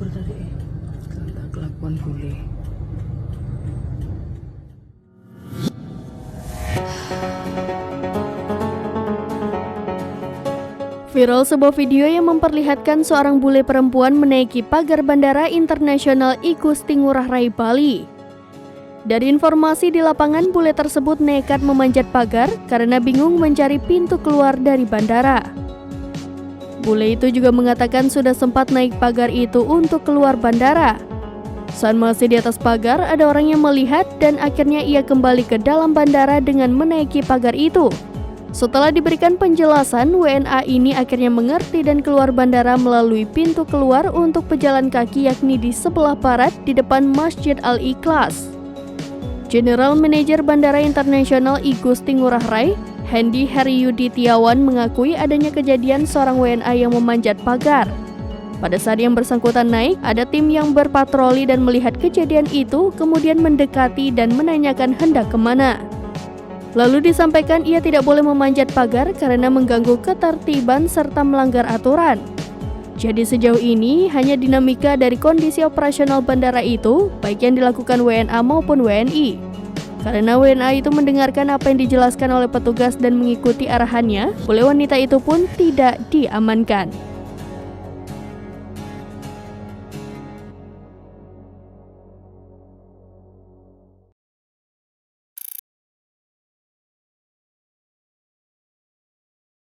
kabur tadi. Tentang kelakuan bule. Viral sebuah video yang memperlihatkan seorang bule perempuan menaiki pagar Bandara Internasional Igusti Ngurah Rai, Bali. Dari informasi di lapangan, bule tersebut nekat memanjat pagar karena bingung mencari pintu keluar dari bandara. Bule itu juga mengatakan sudah sempat naik pagar itu untuk keluar bandara. Saat masih di atas pagar, ada orang yang melihat dan akhirnya ia kembali ke dalam bandara dengan menaiki pagar itu. Setelah diberikan penjelasan, WNA ini akhirnya mengerti dan keluar bandara melalui pintu keluar untuk pejalan kaki, yakni di sebelah barat di depan Masjid Al-Ikhlas. General Manager Bandara Internasional Igusti Ngurah Rai, Hendy Heryuditiawan, mengakui adanya kejadian seorang WNA yang memanjat pagar. Pada saat yang bersangkutan naik, ada tim yang berpatroli dan melihat kejadian itu, kemudian mendekati dan menanyakan hendak kemana. Lalu disampaikan ia tidak boleh memanjat pagar karena mengganggu ketertiban serta melanggar aturan. Jadi sejauh ini hanya dinamika dari kondisi operasional bandara itu, baik yang dilakukan WNA maupun WNI. Karena WNA itu mendengarkan apa yang dijelaskan oleh petugas dan mengikuti arahannya, bule wanita itu pun tidak diamankan.